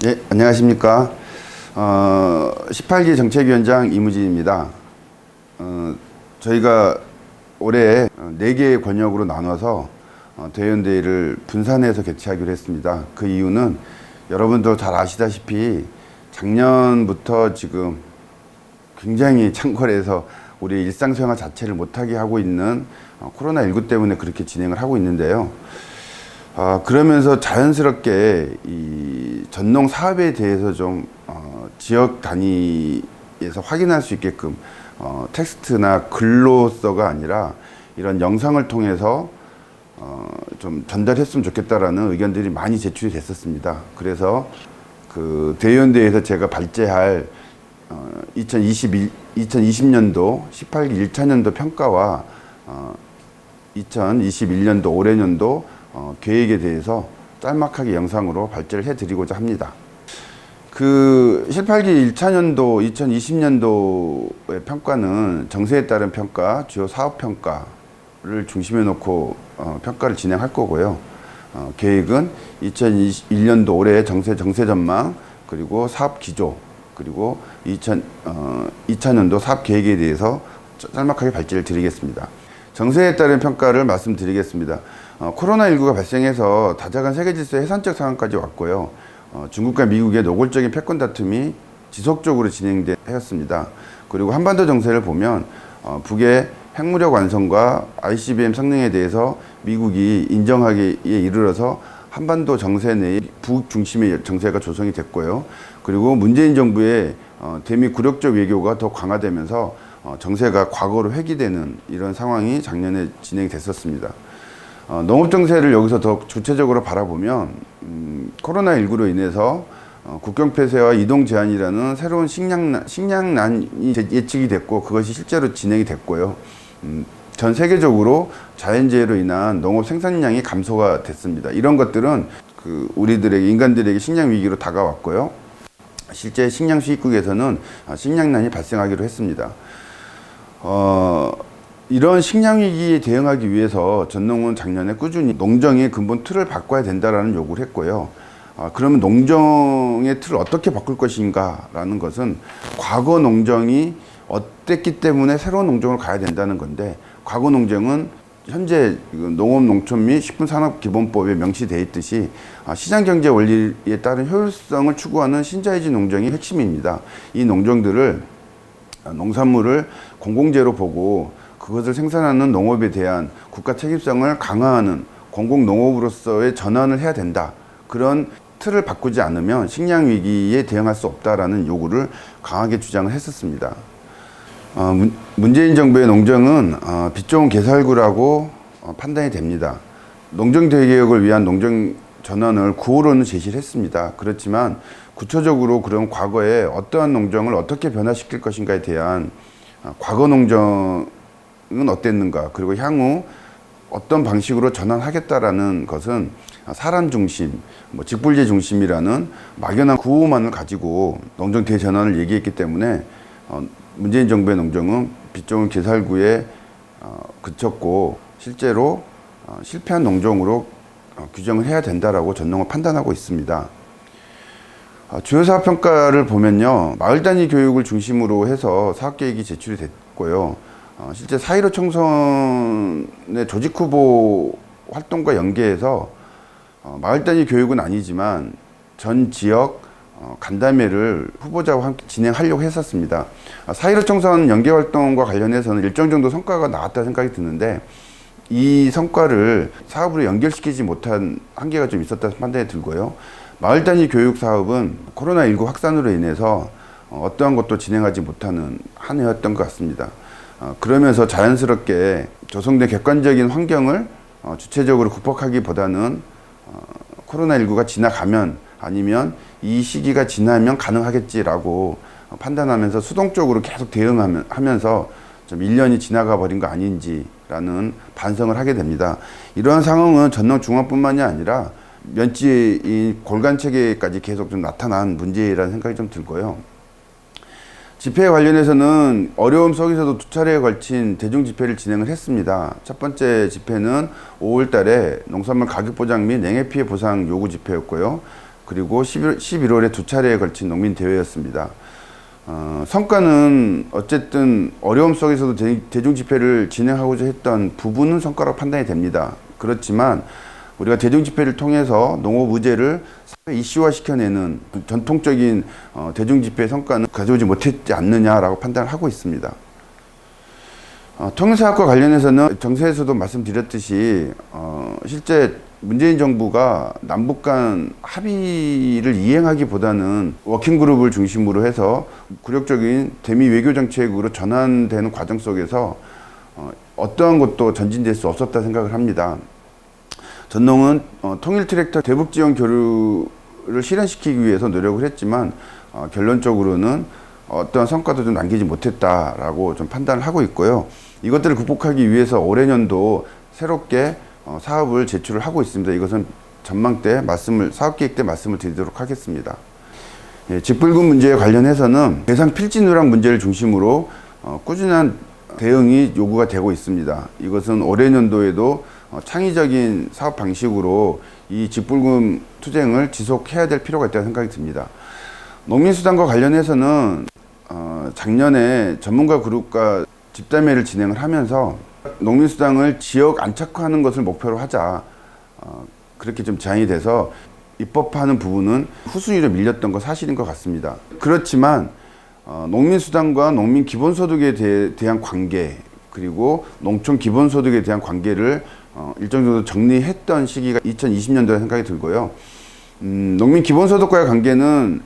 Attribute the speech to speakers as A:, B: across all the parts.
A: 예, 안녕하십니까. 18기 정책위원장 이무진입니다. 저희가 올해 4개의 권역으로 나눠서 대의원대회를 분산해서 개최하기로 했습니다. 그 이유는 여러분도 잘 아시다시피 작년부터 지금 굉장히 창궐해서 우리 일상생활 자체를 못하게 하고 있는 코로나19 때문에 그렇게 진행을 하고 있는데요. 그러면서 자연스럽게 이 전농 사업에 대해서 좀 지역 단위에서 확인할 수 있게끔 텍스트나 글로서가 아니라 이런 영상을 통해서 좀 전달했으면 좋겠다라는 의견들이 많이 제출이 됐었습니다. 그래서 그 대의원대회에서 제가 발제할 2020년도 18기 1차년도 평가와 2021년도 올해년도 계획에 대해서 짤막하게 영상으로 발제를 해드리고자 합니다. 그 18기 1차년도 2020년도의 평가는 정세에 따른 평가, 주요 사업 평가를 중심에 놓고 평가를 진행할 거고요. 계획은 2021년도 올해 정세 전망, 그리고 사업 기조, 그리고 2차년도 사업 계획에 대해서 짤막하게 발제를 드리겠습니다. 정세에 따른 평가를 말씀드리겠습니다. 코로나19가 발생해서 다자간 세계 질서의 해산적 상황까지 왔고요. 중국과 미국의 노골적인 패권 다툼이 지속적으로 진행되었습니다. 그리고 한반도 정세를 보면 북의 핵무력 완성과 ICBM 성능에 대해서 미국이 인정하기에 이르러서 한반도 정세 내에 북 중심의 정세가 조성이 됐고요. 그리고 문재인 정부의 대미 굴욕적 외교가 더 강화되면서 정세가 과거로 회귀되는 이런 상황이 작년에 진행이 됐었습니다. 농업 정세를 여기서 더 구체적으로 바라보면 코로나19로 인해서 국경 폐쇄와 이동 제한이라는 새로운 식량난이 예측이 됐고 그것이 실제로 진행이 됐고요. 전 세계적으로 자연재해로 인한 농업 생산량이 감소가 됐습니다. 이런 것들은 우리들에게 인간들에게 식량 위기로 다가왔고요. 실제 식량 수입국에서는 식량난이 발생하기로 했습니다. 이런 식량 위기에 대응하기 위해서 전농은 작년에 꾸준히 농정의 근본 틀을 바꿔야 된다라는 요구를 했고요. 그러면 농정의 틀을 어떻게 바꿀 것인가라는 것은 과거 농정이 어땠기 때문에 새로운 농정으로 가야 된다는 건데, 과거 농정은 현재 농업 농촌 및 식품산업기본법에 명시되어 있듯이 시장경제 원리에 따른 효율성을 추구하는 신자유주의 농정이 핵심입니다. 이 농정들을 농산물을 공공재로 보고 그것을 생산하는 농업에 대한 국가 책임성을 강화하는 공공농업으로서의 전환을 해야 된다. 그런 틀을 바꾸지 않으면 식량 위기에 대응할 수 없다라는 요구를 강하게 주장을 했었습니다. 문재인 정부의 농정은 빛 좋은 개살구라고 판단이 됩니다. 농정 대개혁을 위한 농정 전환을 구호로는 제시를 했습니다. 그렇지만 구체적으로 그럼 과거에 어떠한 농정을 어떻게 변화시킬 것인가에 대한 과거 농정은 어땠는가, 그리고 향후 어떤 방식으로 전환하겠다라는 것은 사람 중심, 직불제 중심이라는 막연한 구호만을 가지고 농정 대전환을 얘기했기 때문에 문재인 정부의 농정은 빛 좋은 개살구에 그쳤고 실제로 실패한 농정으로 규정을 해야 된다라고 전농은 판단하고 있습니다. 주요 사업 평가를 보면요, 마을 단위 교육을 중심으로 해서 사업 계획이 제출이 됐고요. 실제 4.15 총선의 조직 후보 활동과 연계해서 마을 단위 교육은 아니지만 전 지역 간담회를 후보자와 함께 진행하려고 했었습니다. 4.15 총선 연계 활동과 관련해서는 일정 정도 성과가 나왔다 생각이 드는데, 이 성과를 사업으로 연결시키지 못한 한계가 좀 있었다 판단이 들고요. 마을 단위 교육 사업은 코로나19 확산으로 인해서 어떠한 것도 진행하지 못하는 한 해였던 것 같습니다. 그러면서 자연스럽게 조성된 객관적인 환경을 주체적으로 극복하기보다는 코로나19가 지나가면, 아니면 이 시기가 지나면 가능하겠지라고 판단하면서 수동적으로 계속 대응하면서 좀 1년이 지나가 버린 거 아닌지라는 반성을 하게 됩니다. 이러한 상황은 전농중앙뿐만이 아니라 면치의 골간 체계까지 계속 좀 나타난 문제라는 생각이 좀 들고요. 집회에 관련해서는 어려움 속에서도 2차례에 걸친 대중 집회를 진행을 했습니다. 첫 번째 집회는 5월 달에 농산물 가격 보장 및 냉해 피해 보상 요구 집회였고요. 그리고 11월에 두 차례에 걸친 농민 대회였습니다. 성과는 어쨌든 어려움 속에서도 대중 집회를 진행하고자 했던 부분은 성과로 판단이 됩니다. 그렇지만 우리가 대중 집회를 통해서 농업 의제를 사회 이슈화 시켜내는 전통적인 대중 집회 성과는 가져오지 못했지 않느냐라고 판단을 하고 있습니다. 통일사업과 관련해서는 정세에서도 말씀드렸듯이 실제 문재인 정부가 남북 간 합의를 이행하기보다는 워킹그룹을 중심으로 해서 굴욕적인 대미 외교 정책으로 전환되는 과정 속에서 어떠한 것도 전진될 수 없었다 생각을 합니다. 전농은 통일 트랙터 대북 지원 교류를 실현시키기 위해서 노력을 했지만 결론적으로는 어떠한 성과도 좀 남기지 못했다라고 좀 판단을 하고 있고요. 이것들을 극복하기 위해서 올해년도 새롭게 사업을 제출을 하고 있습니다. 이것은 전망 때 사업계획 때 말씀을 드리도록 하겠습니다. 직불금 문제에 관련해서는 대상 필지 누락 문제를 중심으로 꾸준한 대응이 요구가 되고 있습니다. 이것은 올해년도에도 창의적인 사업 방식으로 이 직불금 투쟁을 지속해야 될 필요가 있다고 생각이 듭니다. 농민수당과 관련해서는 작년에 전문가 그룹과 집단매를 진행을 하면서 농민수당을 지역 안착화하는 것을 목표로 하자 그렇게 좀 제안이 돼서 입법하는 부분은 후순위로 밀렸던 건 사실인 것 같습니다. 그렇지만 농민수당과 농민 기본소득에 대한 관계 그리고 농촌 기본소득에 대한 관계를 일정 정도 정리했던 시기가 2020년도에 생각이 들고요. 농민 기본소득과의 관계는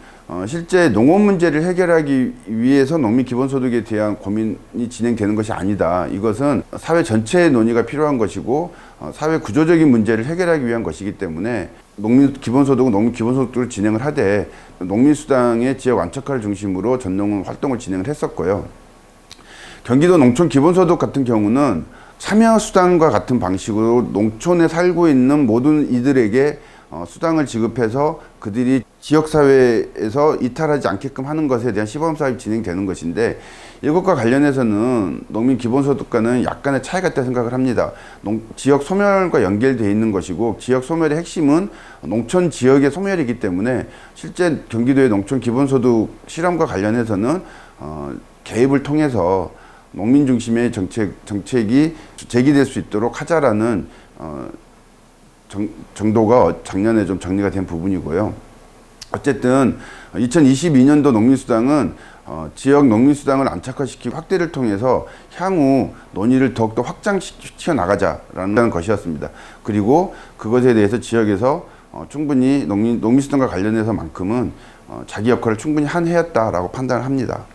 A: 실제 농업 문제를 해결하기 위해서 농민 기본소득에 대한 고민이 진행되는 것이 아니다. 이것은 사회 전체의 논의가 필요한 것이고 사회 구조적인 문제를 해결하기 위한 것이기 때문에 농민 기본소득은 농민 기본소득을 진행을 하되 농민수당의 지역 안착화를 중심으로 전농은 활동을 진행을 했었고요. 경기도 농촌 기본소득 같은 경우는 참여수당과 같은 방식으로 농촌에 살고 있는 모든 이들에게 수당을 지급해서 그들이 지역사회에서 이탈하지 않게끔 하는 것에 대한 시범사업이 진행되는 것인데 이것과 관련해서는 농민 기본소득과는 약간의 차이가 있다고 생각을 합니다. 지역 소멸과 연결되어 있는 것이고 지역 소멸의 핵심은 농촌 지역의 소멸이기 때문에 실제 경기도의 농촌 기본소득 실험과 관련해서는 개입을 통해서 농민 중심의 정책이 제기될 수 있도록 하자라는 정도가 작년에 좀 정리가 된 부분이고요. 어쨌든 2022년도 농민수당은 지역 농민수당을 안착화시키고 확대를 통해서 향후 논의를 더욱더 확장시켜 나가자라는 것이었습니다. 그리고 그것에 대해서 지역에서 충분히 농민수당과 관련해서만큼은 자기 역할을 충분히 한 해였다라고 판단을 합니다.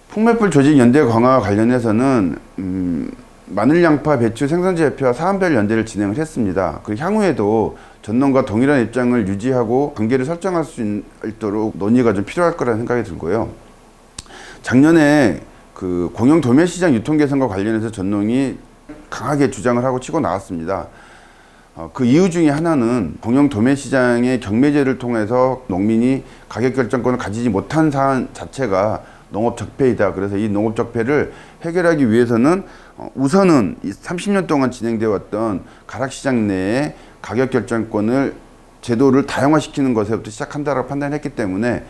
A: 풍매불 조직 연대 강화와 관련해서는 마늘, 양파, 배추 생산자 협회와 사안별 연대를 진행을 했습니다. 그 향후에도 전농과 동일한 입장을 유지하고 관계를 설정할 수 있도록 논의가 좀 필요할 거라는 생각이 들고요. 작년에 그 공영 도매시장 유통 개선과 관련해서 전농이 강하게 주장을 하고 치고 나왔습니다. 그 이유 중에 하나는 공영 도매시장의 경매제를 통해서 농민이 가격 결정권을 가지지 못한 사안 자체가 농업 적폐이다. 그래서 이 농업 적폐를 해결하기 위해서는 우선은 30년 동안 진행되어 왔던 가락시장 내에 가격 결정권을 제도를 다양화시키는 것에부터 시작한다라고 판단했기 때문에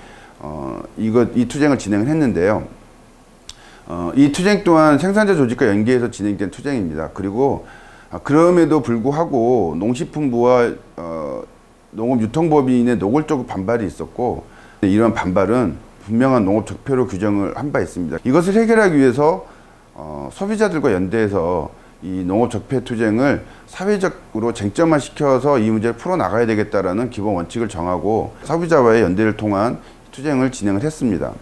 A: 이 투쟁을 진행을 했는데요. 이 투쟁 또한 생산자 조직과 연계해서 진행된 투쟁입니다. 그리고 그럼에도 불구하고 농식품부와 농업유통법인의 노골적 반발이 있었고 이런 반발은 분명한 농업 적폐로 규정을 한 바 있습니다. 이것을 해결하기 위해서 소비자들과 연대해서 이 농업 적폐 투쟁을 사회적으로 쟁점화시켜서 이 문제를 풀어나가야 되겠다라는 기본 원칙을 정하고 소비자와의 연대를 통한 투쟁을 진행을 했습니다.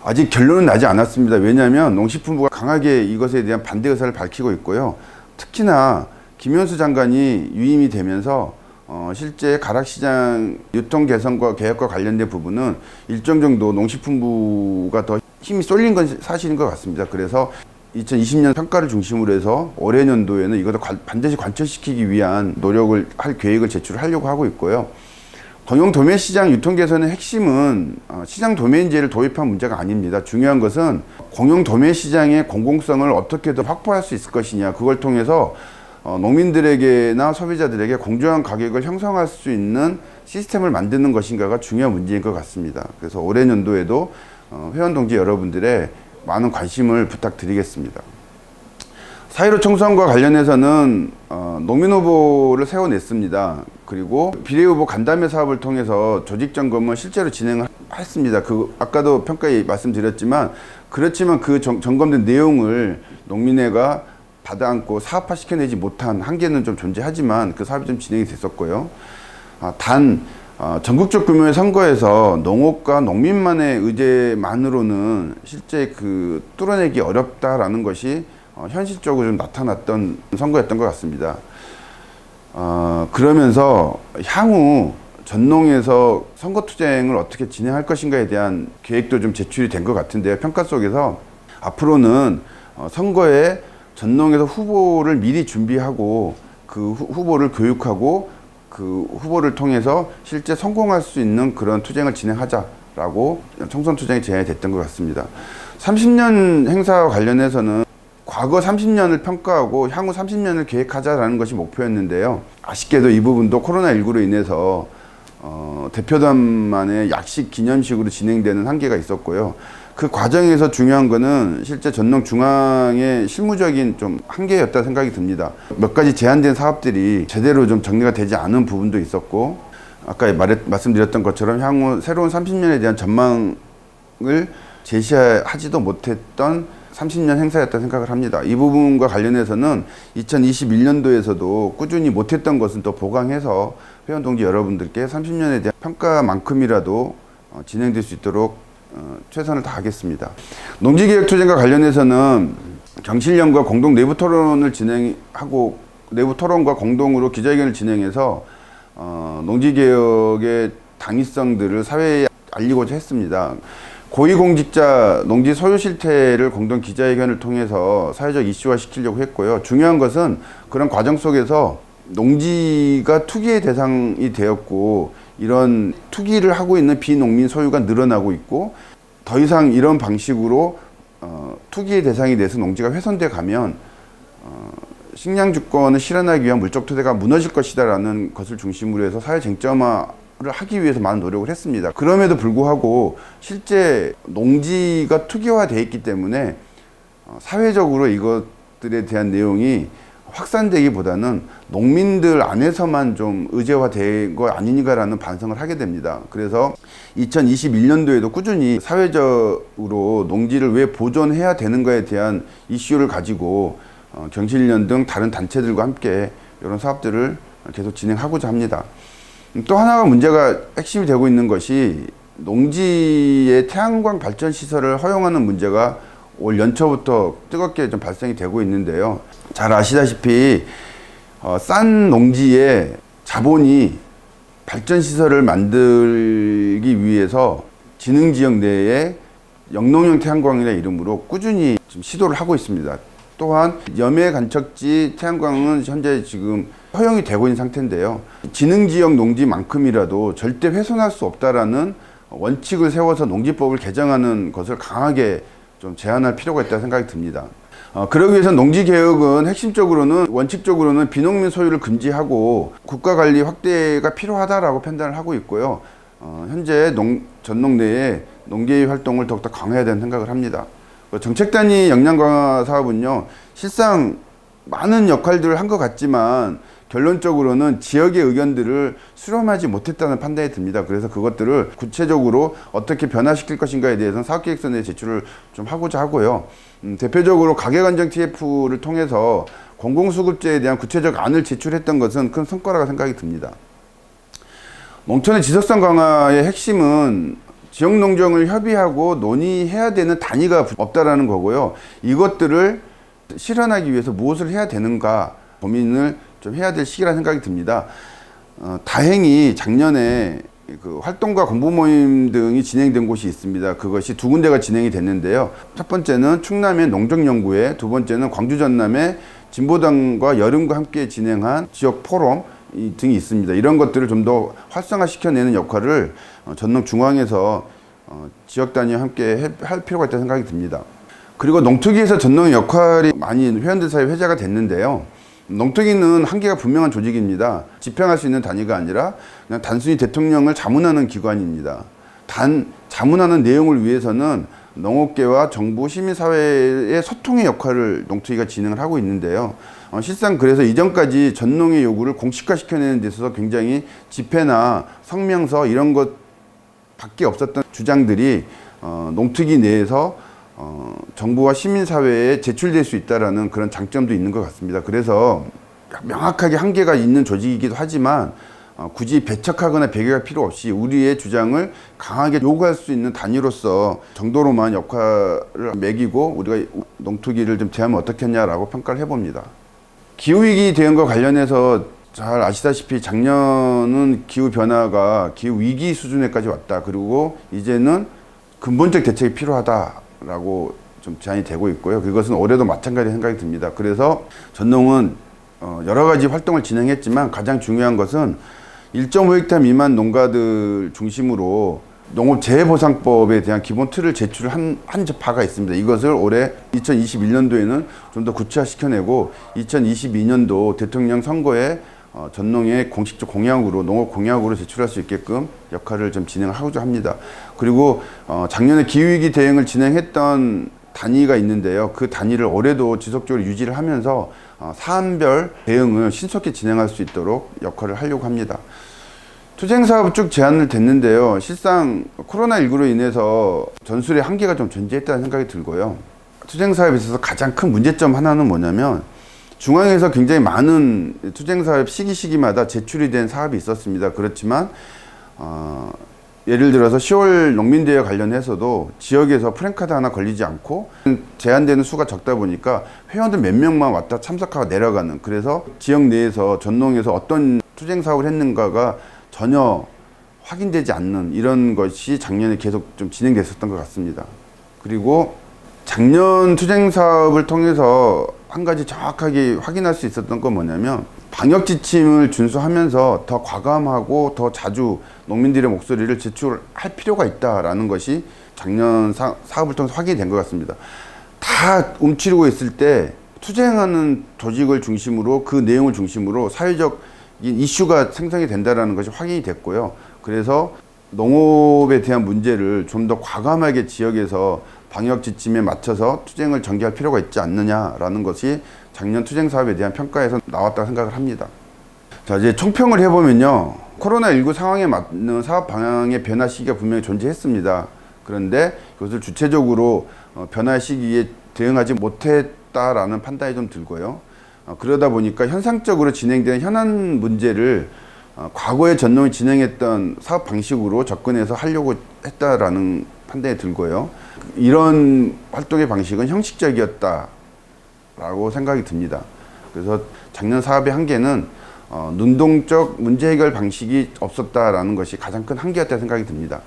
A: 아직 결론은 나지 않았습니다. 왜냐하면 농식품부가 강하게 이것에 대한 반대 의사를 밝히고 있고요. 특히나 김현수 장관이 유임이 되면서 실제 가락시장 유통 개선과 개혁과 관련된 부분은 일정 정도 농식품부가 더 힘이 쏠린 건 사실인 것 같습니다. 그래서 2020년 평가를 중심으로 해서 올해 년도에는 이것을 반드시 관철시키기 위한 노력을 할 계획을 제출하려고 하고 있고요. 공영 도매시장 유통 개선의 핵심은 시장 도매인제를 도입한 문제가 아닙니다. 중요한 것은 공영 도매시장의 공공성을 어떻게 더 확보할 수 있을 것이냐. 그걸 통해서 농민들에게나 소비자들에게 공정한 가격을 형성할 수 있는 시스템을 만드는 것인가가 중요한 문제인 것 같습니다. 그래서 올해 연도에도 회원 동지 여러분들의 많은 관심을 부탁드리겠습니다. 4.15 총선과 관련해서는 농민 후보를 세워냈습니다. 그리고 비례후보 간담회 사업을 통해서 조직 점검을 실제로 진행했습니다. 아까도 평가에 말씀드렸지만 그렇지만 그 점검된 내용을 농민회가 받아안고 사업화 시켜내지 못한 한계는 좀 존재하지만 그 사업이 좀 진행이 됐었고요. 단 전국적 규모의 선거에서 농업과 농민만의 의제만으로는 실제 뚫어내기 어렵다라는 것이 현실적으로 좀 나타났던 선거였던 것 같습니다. 그러면서 향후 전농에서 선거투쟁을 어떻게 진행할 것인가에 대한 계획도 좀 제출이 된 것 같은데요. 평가 속에서 앞으로는 선거에 전농에서 후보를 미리 준비하고 그 후보를 교육하고 그 후보를 통해서 실제 성공할 수 있는 그런 투쟁을 진행하자라고 총선 투쟁이 제안이 됐던 것 같습니다. 30년 행사와 관련해서는 과거 30년을 평가하고 향후 30년을 계획하자라는 것이 목표였는데요. 아쉽게도 이 부분도 코로나19로 인해서 대표단만의 약식 기념식으로 진행되는 한계가 있었고요. 그 과정에서 중요한 거는 실제 전농 중앙의 실무적인 좀 한계였다 생각이 듭니다. 몇 가지 제한된 사업들이 제대로 좀 정리가 되지 않은 부분도 있었고, 아까 말씀드렸던 것처럼 향후 새로운 30년에 대한 전망을 제시하지도 못했던 30년 행사였다 생각을 합니다. 이 부분과 관련해서는 2021년도에서도 꾸준히 못했던 것은 또 보강해서 회원 동지 여러분들께 30년에 대한 평가만큼이라도 진행될 수 있도록 최선을 다하겠습니다. 농지개혁투쟁과 관련해서는 경실련과 공동 내부 토론을 진행하고 내부 토론과 공동으로 기자회견을 진행해서 농지개혁의 당위성들을 사회에 알리고자 했습니다. 고위공직자 농지 소유 실태를 공동 기자회견을 통해서 사회적 이슈화 시키려고 했고요. 중요한 것은 그런 과정 속에서 농지가 투기의 대상이 되었고 이런 투기를 하고 있는 비농민 소유가 늘어나고 있고 더 이상 이런 방식으로 투기의 대상이 돼서 농지가 훼손돼 가면 식량 주권을 실현하기 위한 물적 토대가 무너질 것이다라는 것을 중심으로 해서 사회 쟁점화를 하기 위해서 많은 노력을 했습니다. 그럼에도 불구하고 실제 농지가 투기화되어 있기 때문에 사회적으로 이것들에 대한 내용이 확산되기보다는 농민들 안에서만 좀 의제화된 거 아닌가라는 반성을 하게 됩니다. 그래서 2021년도에도 꾸준히 사회적으로 농지를 왜 보존해야 되는가에 대한 이슈를 가지고 경실련 등 다른 단체들과 함께 이런 사업들을 계속 진행하고자 합니다. 또 하나가 문제가 핵심이 되고 있는 것이 농지의 태양광 발전 시설을 허용하는 문제가 올 연초부터 뜨겁게 좀 발생이 되고 있는데요. 잘 아시다시피 싼 농지에 자본이 발전 시설을 만들기 위해서 진흥지역 내에 영농형 태양광이라는 이름으로 꾸준히 지금 시도를 하고 있습니다. 또한 염해 간척지 태양광은 현재 지금 허용이 되고 있는 상태인데요. 진흥지역 농지만큼이라도 절대 훼손할 수 없다라는 원칙을 세워서 농지법을 개정하는 것을 강하게 좀 제한할 필요가 있다고 생각이 듭니다. 그러기 위해서 농지개혁은 핵심적으로는 원칙적으로는 비농민 소유를 금지하고 국가관리 확대가 필요하다라고 판단을 하고 있고요. 현재 전농 내에 농계의 활동을 더욱더 강화해야 된다는 생각을 합니다. 정책 단위 역량 강화 사업은요, 실상 많은 역할들을 한 것 같지만 결론적으로는 지역의 의견들을 수렴하지 못했다는 판단이 듭니다. 그래서 그것들을 구체적으로 어떻게 변화시킬 것인가에 대해서는 사업계획서에 제출을 좀 하고자 하고요. 대표적으로 가계관정 TF를 통해서 공공수급제에 대한 구체적 안을 제출했던 것은 큰 성과라고 생각이 듭니다. 농촌의 지속성 강화의 핵심은 지역농정을 협의하고 논의해야 되는 단위가 없다라는 거고요. 이것들을 실현하기 위해서 무엇을 해야 되는가 고민을 좀 해야 될 시기라는 생각이 듭니다. 다행히 작년에 그 활동가 공부 모임 등이 진행된 곳이 있습니다. 그것이 두 군데가 진행이 됐는데요. 첫 번째는 충남의 농정연구회, 두 번째는 광주 전남의 진보당과 여름과 함께 진행한 지역 포럼 등이 있습니다. 이런 것들을 좀 더 활성화시켜내는 역할을 전농 중앙에서 지역 단위와 함께 할 필요가 있다고 생각이 듭니다. 그리고 농특위에서 전농의 역할이 많이 회원들 사이에 회자가 됐는데요. 농특위는 한계가 분명한 조직입니다. 집행할 수 있는 단위가 아니라 그냥 단순히 대통령을 자문하는 기관입니다. 단 자문하는 내용을 위해서는 농업계와 정부, 시민사회의 소통의 역할을 농특위가 진행을 하고 있는데요. 실상 그래서 이전까지 전농의 요구를 공식화시켜내는 데 있어서 굉장히 집회나 성명서 이런 것밖에 없었던 주장들이 농특위 내에서 정부와 시민사회에 제출될 수 있다는 그런 장점도 있는 것 같습니다. 그래서 명확하게 한계가 있는 조직이기도 하지만 굳이 배척하거나 배격할 필요 없이 우리의 주장을 강하게 요구할 수 있는 단위로서 정도로만 역할을 매기고 우리가 농특위를 좀 제하면 어떻겠냐라고 평가를 해봅니다. 기후위기 대응과 관련해서 잘 아시다시피 작년은 기후변화가 기후위기 수준에까지 왔다. 그리고 이제는 근본적 대책이 필요하다라고 좀 제안이 되고 있고요. 그것은 올해도 마찬가지 생각이 듭니다. 그래서 전농은 여러 가지 활동을 진행했지만 가장 중요한 것은 1.5헥타 미만 농가들 중심으로 농업재해보상법에 대한 기본 틀을 제출한 바가 있습니다. 이것을 올해 2021년도에는 좀 더 구체화시켜내고 2022년도 대통령 선거에 전농의 공식적 공약으로 농업 공약으로 제출할 수 있게끔 역할을 좀 진행하고자 합니다. 그리고 작년에 기후위기 대응을 진행했던 단위가 있는데요. 그 단위를 올해도 지속적으로 유지를 하면서 사안별 대응을 신속히 진행할 수 있도록 역할을 하려고 합니다. 투쟁사업 쭉 제안을 됐는데요. 실상 코로나19로 인해서 전술의 한계가 좀 존재했다는 생각이 들고요. 투쟁사업에 있어서 가장 큰 문제점 하나는 뭐냐면 중앙에서 굉장히 많은 투쟁사업 시기마다 제출이 된 사업이 있었습니다. 그렇지만 예를 들어서 10월 농민대회 관련해서도 지역에서 프랜카드 하나 걸리지 않고 제한되는 수가 적다 보니까 회원들 몇 명만 왔다 참석하고 내려가는, 그래서 지역 내에서 전농에서 어떤 투쟁사업을 했는가가 전혀 확인되지 않는 이런 것이 작년에 계속 좀 진행됐었던 것 같습니다. 그리고 작년 투쟁사업을 통해서 한 가지 정확하게 확인할 수 있었던 건 뭐냐면 방역 지침을 준수하면서 더 과감하고 더 자주 농민들의 목소리를 제출할 필요가 있다라는 것이 작년 사업을 통해서 확인이 된 것 같습니다. 다 움츠리고 있을 때 투쟁하는 조직을 중심으로 그 내용을 중심으로 사회적 이슈가 생성이 된다는 것이 확인이 됐고요. 그래서 농업에 대한 문제를 좀 더 과감하게 지역에서 방역 지침에 맞춰서 투쟁을 전개할 필요가 있지 않느냐라는 것이 작년 투쟁 사업에 대한 평가에서 나왔다고 생각을 합니다. 자, 이제 총평을 해보면요. 코로나19 상황에 맞는 사업 방향의 변화 시기가 분명히 존재했습니다. 그런데 그것을 주체적으로 변화 시기에 대응하지 못했다라는 판단이 좀 들고요. 그러다 보니까 현상적으로 진행되는 현안 문제를 과거에 전농이 진행했던 사업 방식으로 접근해서 하려고 했다라는 판단이 들고요. 이런 활동의 방식은 형식적이었다라고 생각이 듭니다. 그래서 작년 사업의 한계는 능동적 문제 해결 방식이 없었다라는 것이 가장 큰 한계였다고 생각이 듭니다.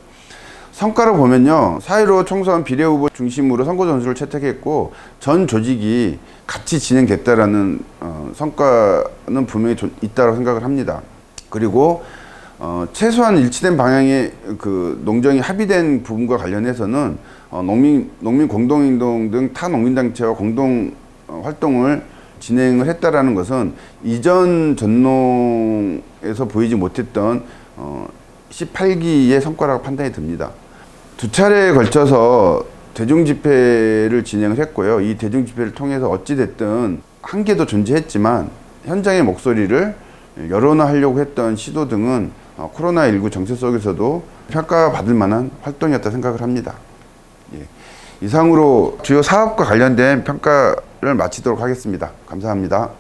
A: 성과로 보면요. 4.15 총선 비례후보 중심으로 선거 전술을 채택했고 전 조직이 같이 진행됐다라는 성과는 분명히 있다고 생각을 합니다. 그리고 최소한 일치된 방향의 그 농정이 합의된 부분과 관련해서는 농민 공동행동 등 타 농민단체와 공동 활동을 진행을 했다라는 것은 이전 전농에서 보이지 못했던 18기의 성과라고 판단이 듭니다. 두 차례에 걸쳐서 대중집회를 진행을 했고요. 이 대중집회를 통해서 어찌됐든 한계도 존재했지만 현장의 목소리를 여론화하려고 했던 시도 등은 코로나19 정책 속에서도 평가받을 만한 활동이었다 생각을 합니다. 예. 이상으로 주요 사업과 관련된 평가를 마치도록 하겠습니다. 감사합니다.